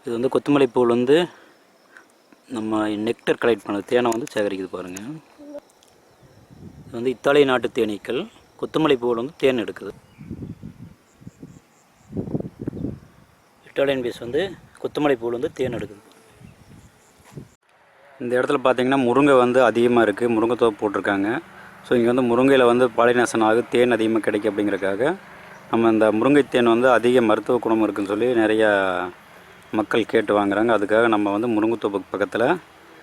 இது வந்து கொத்தமல்லி பூவில் வந்து நம்ம நெக்டர் கலெக்ட் பண்ணது, தேனை வந்து சேகரிக்குது பாருங்கள். இது வந்து இத்தாலிய நாட்டு தேனீக்கள். கொத்தமல்லி பூவில் வந்து தேன் எடுக்குது. இட்டாலியன் பீஸ் வந்து கொத்தமல்லி பூவில் வந்து தேன் எடுக்குது. இந்த இடத்துல பார்த்திங்கன்னா முருங்கை வந்து அதிகமாக இருக்குது, முருங்கை தோப்பு போட்டிருக்காங்க. ஸோ இங்கே வந்து முருங்கையில் வந்து பாலினேஷன் ஆகுது, தேன் அதிகமாக கிடைக்கும் அப்படிங்கிறதுக்காக நம்ம இந்த முருங்கை தேன் வந்து அதிக மருத்துவ குணம் இருக்குதுன்னு சொல்லி நிறையா மக்கள் கேட்டு வாங்குறாங்க. அதுக்காக நம்ம வந்து முருங்கைத்தோப்புக்கு பக்கத்தில்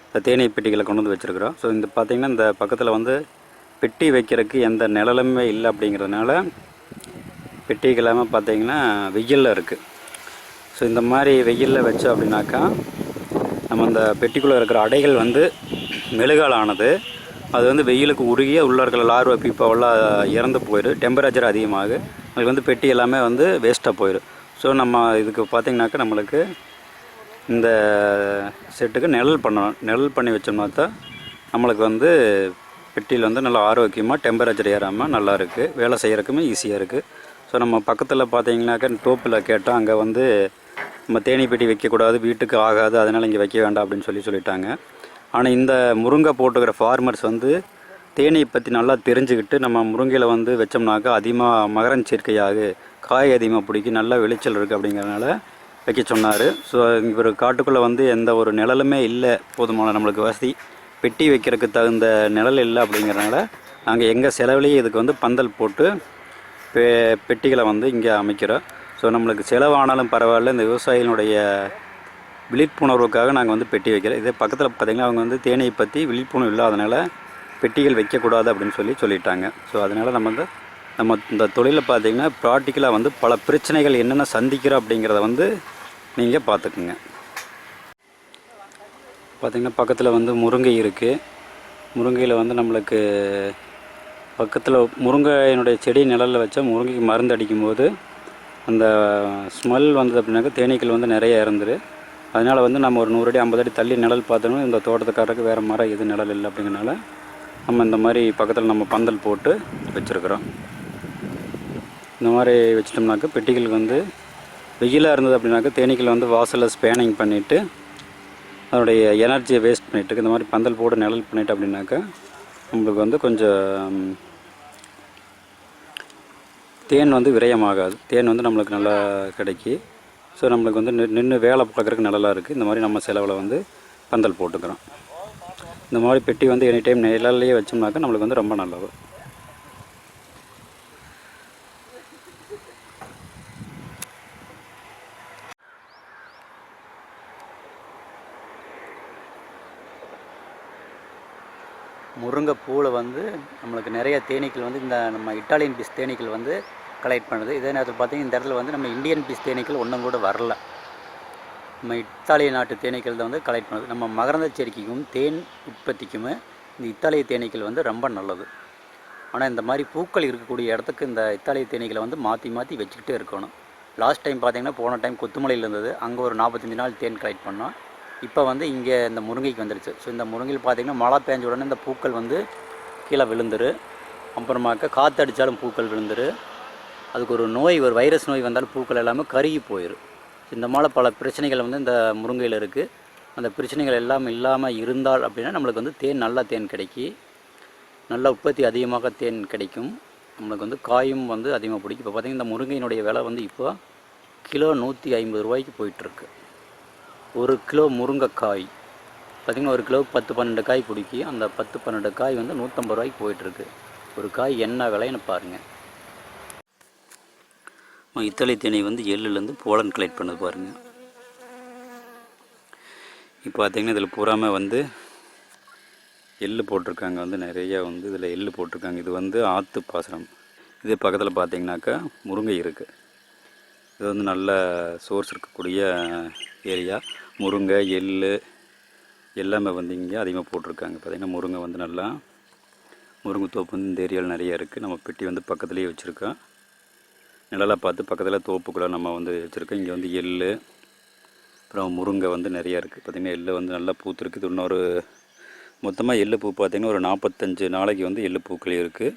இந்த தேனீ பெட்டிகளை கொண்டு வந்து வச்சுருக்குறோம். ஸோ இந்த பார்த்திங்கன்னா இந்த பக்கத்தில் வந்து பெட்டி வைக்கிறதுக்கு எந்த நிழலுமே இல்லை அப்படிங்கிறதுனால பெட்டிகள் எல்லாமே பார்த்திங்கன்னா வெயிலில் இருக்குது. ஸோ இந்த மாதிரி வெயிலில் வச்சோம் அப்படின்னாக்கா நம்ம அந்த பெட்டிக்குள்ளே இருக்கிற அடைகள் வந்து மெழுகால் ஆனது, அது வந்து வெயிலுக்கு உருகிய உள்ள இருக்கிற லார்வா பீப்பாவெல்லாம் இறந்து போயிடும். டெம்பரேச்சர் அதிகமாகு, அதுக்கு வந்து பெட்டி எல்லாமே வந்து வேஸ்ட்டாக போயிடும். ஸோ நம்ம இதுக்கு பார்த்திங்கனாக்கா நம்மளுக்கு இந்த செட்டுக்கு நிழல் பண்ணணும். நிழல் பண்ணி வச்சோம்னா தான் நம்மளுக்கு வந்து பெட்டியில் வந்து நல்லா ஆரோக்கியமாக டெம்பரேச்சர் ஏறாமல் நல்லா இருக்குது, வேலை செய்கிறதுக்குமே ஈஸியாக இருக்குது. ஸோ நம்ம பக்கத்தில் பார்த்திங்கனாக்கா தோப்பில் கேட்டால் அங்கே வந்து நம்ம தேனீ பெட்டி வைக்கக்கூடாது, வீட்டுக்கு ஆகாது, அதனால் இங்கே வைக்க வேண்டாம் அப்படின்னு சொல்லிட்டாங்க. ஆனால் இந்த முருங்கை போட்டுக்கிற ஃபார்மர்ஸ் வந்து தேனீயை பற்றி நல்லா தெரிஞ்சுக்கிட்டு நம்ம முருங்கையில் வந்து வச்சோம்னாக்கா அதிகமாக மகரன் சேர்க்கையாகு, காய் அதிகமாக பிடிக்கும், நல்லா விளைச்சல் இருக்குது அப்படிங்கிறதுனால வைக்க சொன்னார். ஸோ இவர் காட்டுக்குள்ளே வந்து எந்த ஒரு நிழலுமே இல்லை, போதுமான நம்மளுக்கு வசதி பெட்டி வைக்கிறதுக்கு தகுந்த நிழல் இல்லை அப்படிங்கிறதுனால நாங்கள் எங்கள் செலவுலேயே இதுக்கு வந்து பந்தல் போட்டு பெட்டிகளை வந்து இங்கே அமைக்கிறோம். ஸோ நம்மளுக்கு செலவானாலும் பரவாயில்ல, இந்த விவசாயிகளுடைய விழிப்புணர்வுக்காக நாங்கள் வந்து பெட்டி வைக்கிறோம். இதே பக்கத்தில் பார்த்திங்கன்னா அவங்க வந்து தேனீயை பற்றி விழிப்புணர்வு இல்லாதனால பெட்டிகள் வைக்கக்கூடாது அப்படின்னு சொல்லிட்டாங்க. ஸோ அதனால் நம்ம இந்த தொழிலில் பார்த்திங்கன்னா ப்ராக்டிக்கலாக வந்து பல பிரச்சனைகள் என்னென்ன சந்திக்கிறோம் அப்படிங்கிறத வந்து நீங்கள் பார்த்துக்குங்க. பார்த்திங்கன்னா பக்கத்தில் வந்து முருங்கை இருக்குது. முருங்கையில் வந்து நம்மளுக்கு பக்கத்தில் முருங்கையினுடைய செடி நிழலில் வச்சா முருங்கைக்கு மருந்து அடிக்கும்போது அந்த ஸ்மெல் வந்தது அப்படின்னாக்கா தேனீக்கள் வந்து நிறைய இறந்துரு. அதனால் வந்து நம்ம ஒரு 100 அடி 50 அடி தள்ளி நிழல் பார்த்தோம்னா இந்த தோட்டத்துக்காரருக்கு வேறு மரம் எது நிழல் இல்லை அப்படிங்கிறனால நம்ம இந்த மாதிரி பக்கத்தில் நம்ம பந்தல் போட்டு வச்சுருக்குறோம். இந்த மாதிரி வச்சிட்டோம்னாக்கா பெட்டிகளுக்கு வந்து வெயிலாக இருந்தது அப்படின்னாக்கா தேனீக்கள் வந்து வாசலில் ஸ்பேனிங் பண்ணிவிட்டு அதனுடைய எனர்ஜியை வேஸ்ட் பண்ணிவிட்டு இந்த மாதிரி பந்தல் போட்டு நிழல் பண்ணிவிட்டு அப்படின்னாக்கா நம்மளுக்கு வந்து கொஞ்சம் தேன் வந்து விரயமாகாது, தேன் வந்து நம்மளுக்கு நல்லா கிடைக்கி. ஸோ நம்மளுக்கு வந்து நின்று வேலை பார்க்குறதுக்கு நல்லா இருக்குது. இந்த மாதிரி நம்ம செலவில் வந்து பந்தல் போட்டுக்கிறோம். இந்த மாதிரி பெட்டி வந்து எனி டைம் நிழல்லையே வச்சோம்னாக்கா நம்மளுக்கு வந்து ரொம்ப நல்லது. முருங்கைப்பூவில் வந்து நம்மளுக்கு நிறைய தேனீக்கள் வந்து இந்த நம்ம இட்டாலியன் பீஸ் தேனீக்கள் வந்து கலெக்ட் பண்ணுது. இதே நேரத்தில் பார்த்திங்கன்னா இந்த இடத்துல வந்து நம்ம இந்தியன் பீஸ் தேனீக்கள் ஒன்றும் கூட வரல. நம்ம இத்தாலிய நாட்டு தேனீக்கள் தான் வந்து கலெக்ட் பண்ணுது. நம்ம மகரந்த சேர்க்கைக்கும் தேன் உற்பத்திக்குமே இந்த இத்தாலிய தேனீக்கள் வந்து ரொம்ப நல்லது. ஆனால் இந்த மாதிரி பூக்கள் இருக்கக்கூடிய இடத்துக்கு இந்த இத்தாலிய தேனீக்களை வந்து மாற்றி மாற்றி வச்சுக்கிட்டே இருக்கணும். லாஸ்ட் டைம் பார்த்திங்கன்னா போன டைம் கொத்துமலையில் இருந்தது, அங்கே ஒரு 45 நாள் தேன் கலெக்ட் பண்ணோம். இப்போ வந்து இங்கே இந்த முருங்கைக்கு வந்துடுச்சு. ஸோ இந்த முருங்கையில் பார்த்திங்கன்னா மழை பெஞ்ச உடனே இந்த பூக்கள் வந்து கீழே விழுந்துரு. அப்புறமாக்க காற்று அடித்தாலும் பூக்கள் விழுந்துரு. அதுக்கு ஒரு நோய், ஒரு வைரஸ் நோய் வந்தாலும் பூக்கள் எல்லாமே கருகி போயிடும். இந்த மாதிரி பல பிரச்சனைகள் வந்து இந்த முருங்கையில் இருக்குது. அந்த பிரச்சனைகள் எல்லாம் இல்லாமல் இருந்தால் அப்படின்னா நம்மளுக்கு வந்து தேன், நல்லா தேன் கிடைக்கி, நல்ல உற்பத்தி அதிகமாக தேன் கிடைக்கும். நம்மளுக்கு வந்து காயும் வந்து அதிகமாக பிடிக்கும். இப்போ பார்த்திங்கன்னா இந்த முருங்கையினுடைய விலை வந்து இப்போ கிலோ 150 ரூபாய்க்கு போயிட்டுருக்கு. ஒரு கிலோ முருங்கைக்காய் பார்த்திங்கன்னா ஒரு கிலோ 10-12 காய் பிடிக்கி. அந்த 10-12 காய் வந்து 150 ரூபாய்க்கு போயிட்டுருக்கு. ஒரு காய் என்ன விலைன்னு பாருங்கள். இத்தாலி தேனீ வந்து எள்ளுலேருந்து போலன் கலெக்ட் பண்ணது பாருங்கள். இப்போ பார்த்திங்கன்னா இதில் பூராமல் வந்து எள்ளு போட்டிருக்காங்க, வந்து நிறையா வந்து இதில் எள்ளு போட்டிருக்காங்க. இது வந்து ஆற்று பாசனம். இதே பக்கத்தில் பார்த்திங்கனாக்கா முருங்கை இருக்குது. இது வந்து நல்ல சோர்ஸ் இருக்கக்கூடிய ஏரியா. முருங்கை, எள்ளு எல்லாமே வந்து இங்கே அதிகமாக போட்டிருக்காங்க. பார்த்திங்கன்னா முருங்கை வந்து நல்லா முருங்கை தோப்பு வந்து இந்த ஏரியாவில் நிறையா இருக்குது. நம்ம பெட்டி வந்து பக்கத்துலேயே வச்சுருக்கோம். நிழலாக பார்த்து பக்கத்தில் தோப்புக்குள்ளே நம்ம வந்து வச்சுருக்கோம். இங்கே வந்து எள்ளு அப்புறம் முருங்கை வந்து நிறையா இருக்குது. பார்த்திங்கன்னா எள்ளு வந்து நல்லா பூத்துருக்குது. இன்னொரு மொத்தமாக எள்ளு பூ பார்த்திங்கன்னா ஒரு 45 நாளைக்கு வந்து எள்ளு பூக்கள் இருக்குது.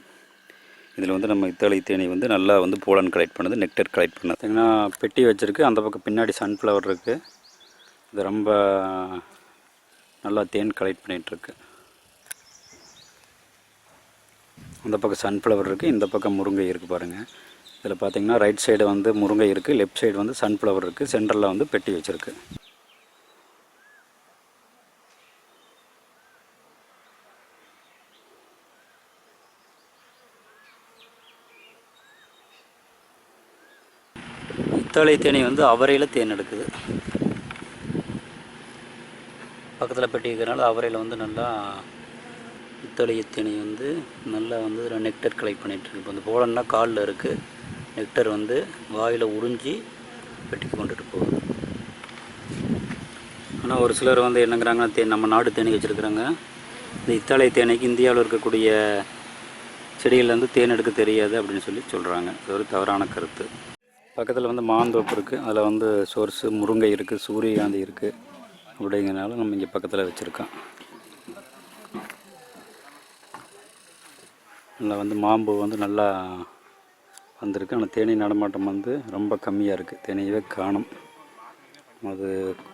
இதில் வந்து நம்ம இத்தாலி தேனீ வந்து நல்லா வந்து போலன் கலெக்ட் பண்ணுது, நெக்டர் கலெக்ட் பண்ணுது. பார்த்திங்கன்னா பெட்டி வச்சுருக்கு. அந்த பக்கம் பின்னாடி சன்ஃப்ளவர் இருக்குது. இது ரொம்ப நல்லா தேன் கலெக்ட் பண்ணிகிட்ருக்கு. அந்த பக்கம் சன்ஃப்ளவர் இருக்குது, இந்த பக்கம் முருங்கை இருக்குது பாருங்கள். இதில் பார்த்திங்கன்னா ரைட் சைடு வந்து முருங்கை இருக்குது, லெஃப்ட் சைடு வந்து சன்ஃப்ளவர் இருக்குது, சென்டரில் வந்து பெட்டி வச்சுருக்கு. இத்தாலி தேனி வந்து அவரையில் தேன் எடுக்குது. பக்கத்தில் பெட்டி இருக்கிறனால அவரையில் வந்து நல்லா இத்தாலிய தேனி வந்து நல்லா வந்து இதில் நெக்டர் கலெக்ட் பண்ணிகிட்ருக்கு. இப்போ வந்து போலன்னா காலில் இருக்குது, நெக்டர் வந்து வாயில் உறிஞ்சி பெட்டிக்கு கொண்டுட்டு போகுது. ஆனால் ஒரு சிலர் வந்து என்னங்கிறாங்கன்னா தேன் நம்ம நாட்டு தேனி வச்சுருக்குறாங்க, இந்த இத்தாலிய தேனிக்கு இந்தியாவில் இருக்கக்கூடிய செடிகள்லேருந்து தேன் எடுக்க தெரியாது அப்படின்னு சொல்லி சொல்கிறாங்க. இது ஒரு தவறான கருத்து. பக்கத்தில் வந்து மாந்தோப்பு இருக்குது, அதில் வந்து சோர்ஸு முருங்கை இருக்குது, சூரியகாந்தி இருக்குது. அப்படிங்கிறனால நம்ம இங்கே பக்கத்தில் வச்சுருக்கோம். நல்லா வந்து மாம்பூ வந்து நல்லா வந்திருக்கு. ஆனால் தேனீ நடமாட்டம் வந்து ரொம்ப கம்மியாக இருக்குது, தேனீயவே காணும். அது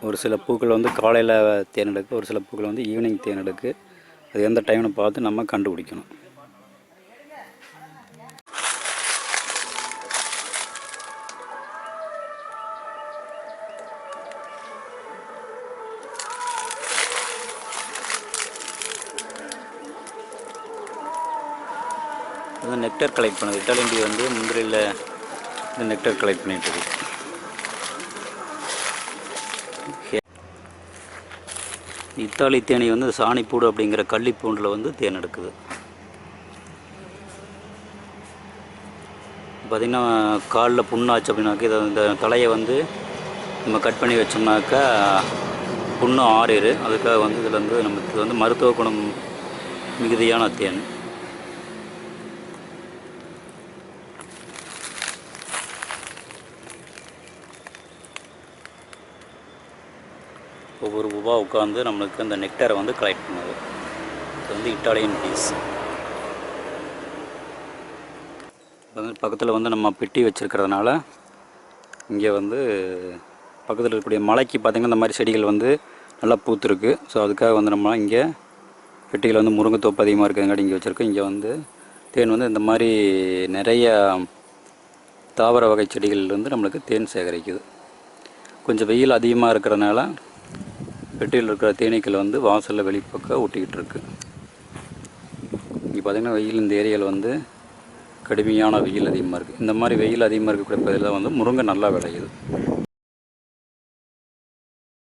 ஒரு சில பூக்கள் வந்து காலையில் தேன் எடுக்கு, ஒரு சில பூக்கள் வந்து ஈவினிங் தேன் எடுக்கு. அது எந்த டைம்னு பார்த்து நம்ம கண்டுபிடிக்கணும். அது நெக்டர் கலெக்ட் பண்ணுது. இட்டாலியன் பீ வந்து முந்திரியில் இந்த நெக்டர் கலெக்ட் பண்ணிட்டு இருக்கு. இத்தாலி தேனி வந்து சாணிப்பூடு அப்படிங்கிற கள்ளிப்பூண்டில் வந்து தேன் எடுக்குது. பார்த்திங்கன்னா காலில் புண்ணாச்சு அப்படின்னாக்கா இதை இந்த தலையை வந்து நம்ம கட் பண்ணி வச்சோம்னாக்கா புண்ணு ஆறிடு. அதுக்காக வந்து இதில் வந்து நமக்கு வந்து மருத்துவ குணம் மிகுதியான தேன். ஒவ்வொரு உபா உட்காந்து நம்மளுக்கு அந்த நெக்டரை வந்து கலெக்ட் பண்ணுது. இது வந்து இட்டாலியன் பீஸ். பக்கத்தில் வந்து நம்ம பெட்டி வச்சுருக்கிறதுனால இங்கே வந்து பக்கத்தில் இருக்கக்கூடிய மலைக்கு பார்த்திங்கன்னா இந்த மாதிரி செடிகள் வந்து நல்லா பூத்துருக்கு. ஸோ அதுக்காக வந்து நம்ம இங்கே பெட்டியில் வந்து முருங்கைத்தோப்பு அதிகமாக இருக்கிறதுங்காட்டி இங்கே வச்சுருக்கோம். இங்கே வந்து தேன் வந்து இந்த மாதிரி நிறைய தாவர வகை செடிகள்லேருந்து நம்மளுக்கு தேன் சேகரிக்குது. கொஞ்சம் வெயில் அதிகமாக இருக்கிறதுனால பெட்டியில் இருக்கிற தேனீக்கள் வந்து வாசலில் வெளிப்பக்கம் ஒட்டிக்கிட்டு இருக்கு. இங்கே பார்த்திங்கன்னா வெயில் இந்த ஏரியாவில் வந்து கடுமையான வெயில் அதிகமாக இருக்குது. இந்த மாதிரி வெயில் அதிகமாக இருக்கக்கூடிய பகுதியில் வந்து முருங்கை நல்லா விளையுது.